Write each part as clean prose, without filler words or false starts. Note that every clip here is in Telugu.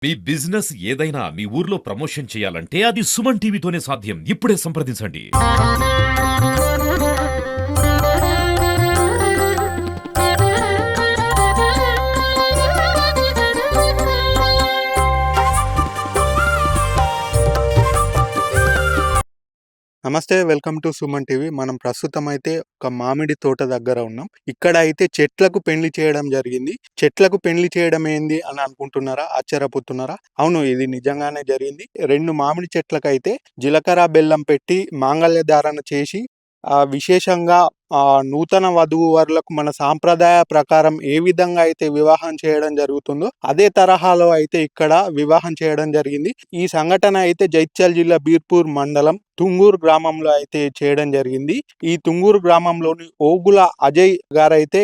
మీ బిజినెస్ ఏదైనా మీ ఊర్లో ప్రమోషన్ చేయాలంటే అది సుమన్ టీవీతోనే సాధ్యం. ఇప్పుడే సంప్రదించండి. నమస్తే. Welcome to Suman TV. మనం ప్రస్తుతం అయితే ఒక మామిడి తోట దగ్గర ఉన్నాం. ఇక్కడ అయితే చెట్లకు పెళ్లి చేయడం జరిగింది. చెట్లకు పెళ్లి చేయడం ఏంది అని అనుకుంటున్నారా? ఆశ్చర్యపోతున్నారా? అవును, ఇది నిజంగానే జరిగింది. 2 మామిడి చెట్లకైతే జీలకర్ర బెల్లం పెట్టి మాంగళ్య ధారణ చేసి విశేషంగా నూతన వధూవరులకు మన సాంప్రదాయ ప్రకారం ఏ విధంగా అయితే వివాహం చేయడం జరుగుతుందో అదే తరహాలో అయితే ఇక్కడ వివాహం చేయడం జరిగింది. ఈ సంఘటన అయితే జైత్యాల జిల్లా బీర్పూర్ మండలం తుంగూరు గ్రామంలో అయితే చేయడం జరిగింది. ఈ తుంగూరు గ్రామంలోని ఓగుల అజయ్ గారైతే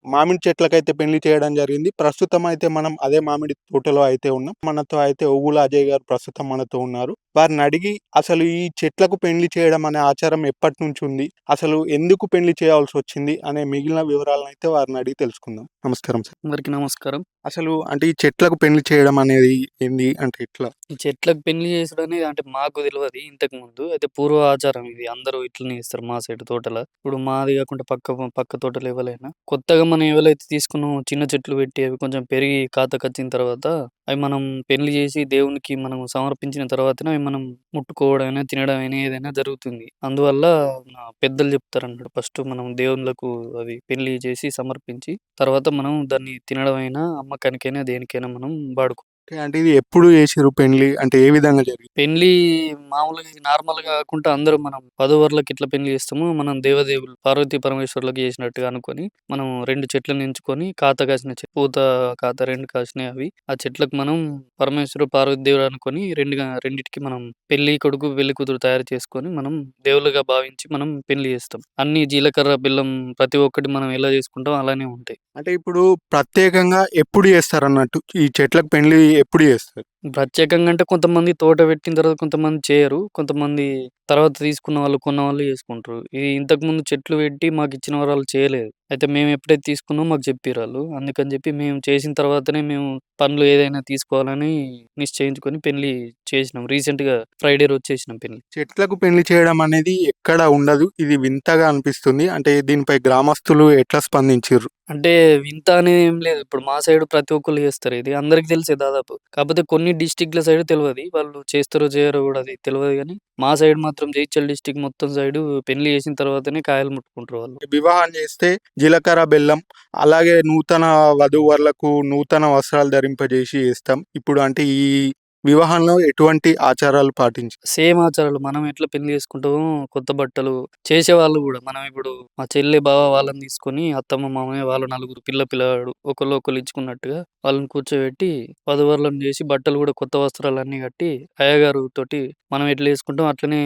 మామిడి చెట్లకైతే పెళ్లి చేయడం జరిగింది. ప్రస్తుతం అయితే మనం అదే మామిడి తోటలో అయితే ఉన్నాం. మనతో అయితే ఓగుల అజయ్ గారు ప్రస్తుతం మనతో ఉన్నారు. వారిని అడిగి అసలు ఈ చెట్లకు పెళ్లి చేయడం అనే ఆచారం ఎప్పటి నుంచి ఉంది, అసలు ఎందుకు పెళ్లి చేయాల్సి వచ్చింది అనే మిగిలిన వివరాలను అయితే వారిని అడిగి తెలుసుకుందాం. నమస్కారం సార్. అందరికి నమస్కారం. అసలు అంటే ఈ చెట్లకు పెళ్లి చేయడం అనేది ఏంది అంటే ఎట్లా? ఈ చెట్లకు పెళ్లి చేసుడు అనేది అంటే మాకు తెలియదు ఇంతకు ముందు. అయితే పూర్వ ఆచారం ఇది. అందరూ ఇట్లనే చేస్తారు మా సైడ్ తోటల. ఇప్పుడు మాది కాకుండా పక్క తోటలు ఎవరైనా కొత్తగా మనం ఎవరైతే తీసుకున్నామో చిన్న చెట్లు పెట్టి అవి కొంచెం పెరిగి కాతకొచ్చిన తర్వాత అవి మనం పెళ్లి చేసి దేవునికి మనం సమర్పించిన తర్వాతనే అవి మనం ముట్టుకోవడమైనా తినడమైనా ఏదైనా జరుగుతుంది. అందువల్ల పెద్దలు చెప్తారన్నమాట. ఫస్ట్ మనం దేవుళ్ళకు అవి పెళ్లి చేసి సమర్పించి తర్వాత మనం దాన్ని తినడమైనా అమ్మకానికైనా దేనికైనా మనం వాడుకో. అంటే ఇది ఎప్పుడు చేసిర్రు పెళ్లి? అంటే ఏ విధంగా జరిగింది? పెళ్లి మామూలుగా నార్మల్‌గా కాకుండా అందరూ మనం వధూవరులకు ఎట్లా పెళ్లి చేస్తామో మనం దేవదేవులు పార్వతీ పరమేశ్వరులకు చేసినట్టుగా అనుకోని మనం 2 చెట్లను ఎంచుకొని కాత కాసిన పూత కాత 2 కాసినాయి అవి. ఆ చెట్లకు మనం పరమేశ్వరుడు, పార్వతీ దేవుడు అనుకోని రెండిటికి మనం పెళ్లి కొడుకు, పెళ్లి కూతురు తయారు చేసుకొని మనం దేవుళ్ళుగా భావించి మనం పెళ్లి చేస్తాం. అన్ని జీలకర్ర, బెల్లం ప్రతి ఒక్కటి మనం ఎలా చేసుకుంటామో అలానే ఉంటాయి. అంటే ఇప్పుడు ప్రత్యేకంగా ఎప్పుడు చేస్తారన్నట్టు ఈ చెట్లకు పెళ్లి ఎప్పుడు చేస్తారు? ప్రత్యేకంగా అంటే కొంతమంది తోట పెట్టిన తర్వాత కొంతమంది చేయరు. కొంతమంది తర్వాత తీసుకున్న వాళ్ళు, కొన్నవాళ్ళు చేసుకుంటారు. ఇది ఇంతకుముందు చెట్లు పెట్టి మాకిచ్చిన వాళ్ళు చేయలేదు. అయితే మేము ఎప్పుడైతే తీసుకున్నామో మాకు చెప్పిర్రాళ్ళు. అందుకని చెప్పి మేము చేసిన తర్వాతనే మేము పనులు ఏదైనా తీసుకోవాలని నిశ్చయించుకొని పెళ్లి చేసినాం. రీసెంట్‌గా ఫ్రైడే రోజు చేసినాం పెళ్లి. చెట్లకు పెళ్లి చేయడం అనేది ఎక్కడ ఉండదు. ఇది వింతగా అనిపిస్తుంది. అంటే దీనిపై గ్రామస్తులు ఎట్లా స్పందించిర్రు? అంటే వింత అనేది ఏం లేదు. ఇప్పుడు మా సైడ్ ప్రతి ఒక్కళ్ళు చేస్తారు ఇది. అందరికి తెలిసే దాదాపు. కాకపోతే కొన్ని డిస్ట్రిక్ట్‌ల సైడ్ తెలవది. వాళ్ళు చేస్తారో చేయరో కూడా అది తెలవదు గానీ, మా సైడ్ మాత్రం జగిత్యాల డిస్ట్రిక్ట్ మొత్తం సైడు పెళ్లి చేసిన తర్వాతనే కాయలు ముట్టుకుంటారు వాళ్ళు. వివాహం చేస్తే జీలకర్ర, బెల్లం అలాగే నూతన వధూవరులకు నూతన వస్త్రాలు ధరింపజేసి చేస్తాం. ఇప్పుడు అంటే ఈ వివాహంలో ఎటువంటి ఆచారాలు పాటించారు? సేమ్ ఆచారాలు. మనం ఎట్లా పెళ్లి చేసుకుంటామో కొత్త బట్టలు చేసేవాళ్ళు గూడా. మనం ఇప్పుడు మా చెల్లి, బావ వాళ్ళని తీసుకొని అత్తమ్మ, మామయ్య వాళ్ళు నలుగురు పిల్లాడు ఒకళ్ళు ఇచ్చుకున్నట్టుగా వాళ్ళని కూర్చోబెట్టి వధూవరులను చేసి బట్టలు గూడా కొత్త వస్త్రాలన్నీ కట్టి అయ్యగారు తోటి మనం ఎట్లా చేసుకుంటామో అట్లనే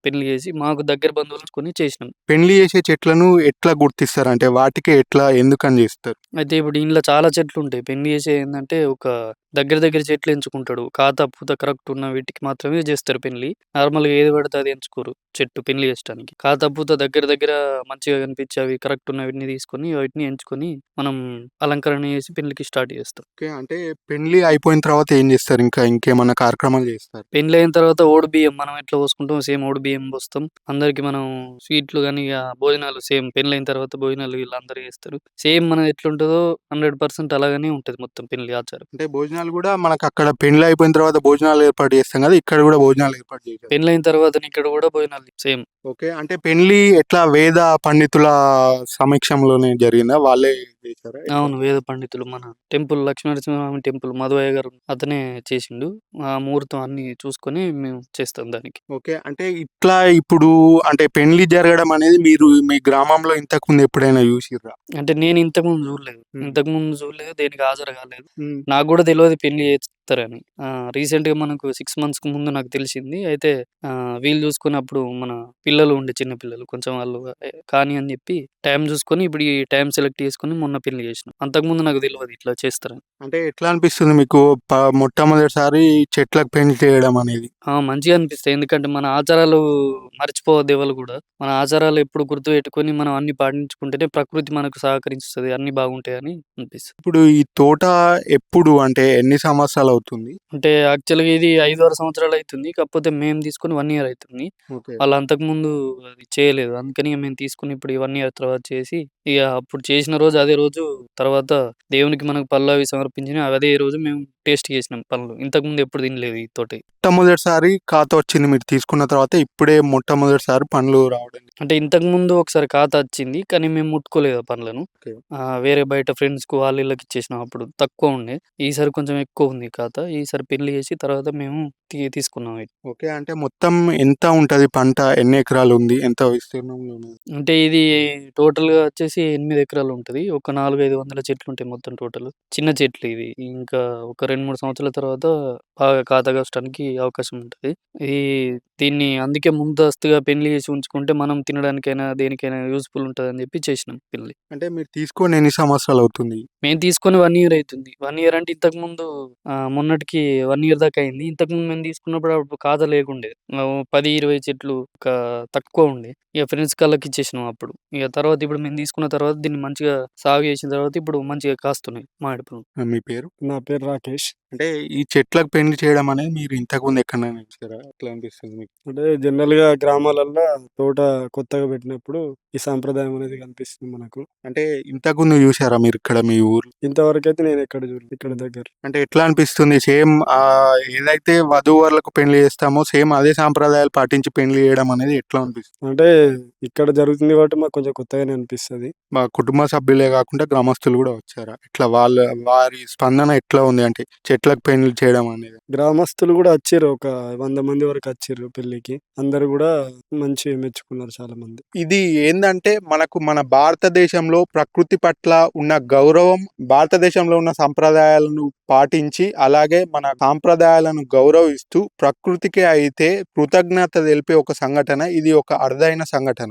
పెళ్లి చేసి మాకు దగ్గర బంధువులను చేసినాం. పెళ్లి చేసే చెట్లను ఎట్లా గుర్తిస్తారు? అంటే వాటికి ఎట్లా ఎందుకని చేస్తారు? అయితే ఇప్పుడు ఇంట్లో చాలా చెట్లుంటాయి. పెళ్లి చేసేది ఏందంటే ఒక దగ్గర చెట్లు ఎంచుకుంటాడు. కాత, పూత కరెక్ట్ ఉన్న వీటికి మాత్రమే చేస్తారు పెళ్లి. నార్మల్‌గా ఏది పడితే అది ఎంచుకోరు చెట్టు పెళ్లి చేసడానికి. కాత, పూత దగ్గర మంచిగా కనిపించి అవి కరెక్ట్ ఉన్నవిటిని తీసుకొని వాటిని ఎంచుకొని మనం అలంకరణ చేసి పెళ్లికి స్టార్ట్ చేస్తాం. ఓకే. అంటే పెళ్లి అయిపోయిన తర్వాత ఏం చేస్తారు? ఇంకేమన్నా కార్యక్రమాలు చేస్తారు? పెళ్లయిన తర్వాత ఓడిబియ్యం మనం ఎట్లా పోసుకుంటామో సేమ్ ఓడిబియ్యం పోస్తాం. అందరికి మనం స్వీట్లు గాని భోజనాలు సేమ్ పెళ్లయిన తర్వాత భోజనాలు వీళ్ళందరూ చేస్తారు. సేమ్ మనది ఎట్లుంటదో 100% అలాగనే ఉంటది మొత్తం పెళ్లి ఆచారం. అంటే భోజనాలు గూడా మనకక్కడ పెళ్లి అయిపోయిన తర్వాత భోజనాలు ఏర్పాటు చేస్తాం గదా! ఇక్కడ గూడా భోజనాలు ఏర్పాటు చేశారు. పెళ్లయిన తర్వాతనే ఇక్కడ కూడా భోజనాలు సేమ్. ఓకే. అంటే పెళ్లి ఎట్లా వేద పండితుల సమక్షంలోనే జరిగిందా? వాళ్ళే చేశారా? ఎట్లా? అవును. వేద పండితులు మన టెంపుల్ లక్ష్మీనరసింహస్వామి టెంపుల్ మధువయ్య గారు అతనే చేసిండు. ఆ ముహూర్తం అన్నీ చూసుకొని మేము చేస్తాం దానికి. ఓకే. అంటే ఇట్లా ఇప్పుడు అంటే పెళ్లి జరగడం అనేది మీరు మీ గ్రామంలో ఇంతకుముందు ఎప్పుడైనా చూసిర్రా? అంటే నేను ఇంతకుముందు చూడలేదు. దేనికి హాజరు కాలేదు. నాకు కూడా తెలవదు పెళ్లి చేస్తారని. రీసెంట్‌గా మనకు 6 మంత్స్‌కి ముందు నాకు తెలిసింది. అయితే వీలు చూసుకున్నప్పుడు మన పిల్లలు ఉండే చిన్న పిల్లలు కొంచెం వాళ్ళు కానీ అని చెప్పి టైం చూసుకొని ఇప్పుడు ఈ టైం సెలెక్ట్ చేసుకొని మొన్న పెళ్లి చేసినాం. అంతకుముందు నాకు తెలవదు ఇట్లా చేస్తారని. అంటే ఎట్లా అనిపిస్తుంది మీకు మొట్టమొదటిసారి చెట్లకు పెళ్లి చేయడం అనేది? మంచిగా అనిపిస్తాయి. ఎందుకంటే మన ఆచారాలు మర్చిపోవద్దు ఎవళ్ళు కూడా. మన ఆచారాలు ఎప్పుడు గుర్తుపెట్టుకొని మనం అన్ని పాటించుకుంటేనే ప్రకృతి మనకు సహకరిస్తది. అన్నీ బాగుంటాయని అనిపిస్తది. ఇప్పుడు ఈ తోట ఎప్పుడు అంటే ఎన్ని సంవత్సరాలు అవుతుంది? అంటే యాక్చువల్‌గా ఇది 5, 6 సంవత్సరాలు అయితుంది. కాకపోతే మేము తీసుకొని 1 ఇయర్ అయితుంది. ఓకే. వాళ్ళు అంతకుముందు అది చేయలేదు. అందుకని ఇగ మేము తీసుకొని ఇప్పుడు ఈ 1 ఇయర్ తర్వాత చేసి, ఇగ అప్పుడు చేసిన రోజు అదే రోజు తర్వాత దేవునికి మనకు పళ్ళవి సమర్పించినయి అదే రోజు మేము టేస్ట్ చేసినాం పళ్ళు. ఇంతకుముందు ఎప్పుడు తినలేదు ఈ తోటి. మొట్టమొదటిసారి ఖాతా వచ్చింది మీరు తీసుకున్న తర్వాత, ఇప్పుడే మొట్టమొదటిసారి పండ్లు రావడం. అంటే ఇంతకుముందు ఒకసారి ఖాతా వచ్చింది. కానీ మేము ముట్టుకోలేదు ఆ పండ్లను. ఓకే. వేరే బయట ఫ్రెండ్స్‌కు వాళ్ళు వీళ్ళకి ఇచ్చేసినాం అప్పుడు. తక్కువ ఉండే. ఈసారి కొంచెం ఎక్కువ ఉంది ఖాతా. ఈసారి పెళ్లి చేసి తర్వాత మేము తీసుకున్నాం ఇది. ఓకే. అంటే మొత్తం ఎంత ఉంటది పంట? ఎన్ని ఎకరాలు ఉంది? ఎంత విస్తీర్ణంలో ఉన్నది? అంటే ఇది టోటల్‌గా వచ్చేసి 8 ఎకరాలు ఉంటది. ఒక 4, 5 వందల చెట్లుంటాయి మొత్తం టోటల్. చిన్న చెట్లు ఇవి. ఇంకా ఒక 2, 3 సంవత్సరాల తర్వాత బాగా ఖాతా కాయడానికి అవకాశం ఉంటది. ఈ దీన్ని అందుకే ముందస్తుగా పెళ్లి చేసి ఉంచుకుంటే మనం తినడానికైనా, దేనికైనా యూజ్‌ఫుల్ ఉంటదని చెప్పి చేసినాం పెళ్లి. అంటే మీరు తీసుకొని ఎన్ని సంవత్సరాలు అవుతుంది? మేము తీసుకొని 1 ఇయర్ అయితుంది. 1 ఇయర్ అంటే ఇంతకుముందు మొన్నటికి 1 ఇయర్ దాకా అయింది. ఇంతకుముందు మేము తీసుకున్నప్పుడు అప్పుడు ఖాతా లేకుండే. 10, 20 చెట్లు తక్కువ ఉండే. ఇగ ఫ్రెండ్స్ కళ్ళకి ఇచ్చేసినాం అప్పుడు. ఇగ తర్వాత ఇప్పుడు మేము తీసుకున్న తర్వాత దీన్ని మంచిగా సాగు చేసిన తర్వాత ఇప్పుడు మంచిగా కాస్తున్నాయి మామిడి పళ్ళు. మీ పేరు? నా పేరు రాకేష్. అంటే ఈ చెట్లకు పెళ్లి చేయడం అనేది మీరు ఇంతకుముందు ఎక్కడైనా చూసారా? ఎట్లా అనిపిస్తుంది మీకు? అంటే జనరల్‌గా గ్రామాలల్లో తోట కొత్తగా పెట్టినప్పుడు ఈ సాంప్రదాయం అనేది కనిపిస్తుంది మనకు. అంటే ఇంతకుముందు చూసారా మీరు ఇక్కడ మీ ఊర్లో? ఇంతవరకైతే నేను ఎక్కడ చూడలేదు ఇక్కడ దగ్గర. అంటే ఎట్లా అనిపిస్తుంది? సేమ్ ఏదైతే వధూవరులకు పెళ్లి చేస్తామో సేమ్ అదే సాంప్రదాయాలు పాటించి పెళ్లి చేయడం అనేది ఎట్లా అనిపిస్తుంది? అంటే ఇక్కడ జరుగుతుంది కాబట్టి మాకు కొంచెం కొత్తగానే అనిపిస్తది. మా కుటుంబ సభ్యులే కాకుండా గ్రామస్తులు కూడా వచ్చారా? ఇట్లా వారి స్పందన ఎట్లా ఉంది? అంటే చెట్లకు పెళ్లి చేయడం అనేది. గ్రామస్తులు కూడా వచ్చిర్రు. ఒక 100 మంది వరకు వచ్చిర్రు పెళ్ళికి. అందరూ కూడా మంచిగా మెచ్చుకున్నారు చాలా మంది. ఇది ఏందంటే మనకు మన భారతదేశంలో ప్రకృతి పట్ల ఉన్న గౌరవం, భారతదేశంలో ఉన్న సంప్రదాయాలను పాటించి అలాగే మన సాంప్రదాయాలను గౌరవిస్తూ ప్రకృతికి అయితే కృతజ్ఞత తెలిపే ఒక సంఘటన. ఇది ఒక అరుదైన సంఘటన.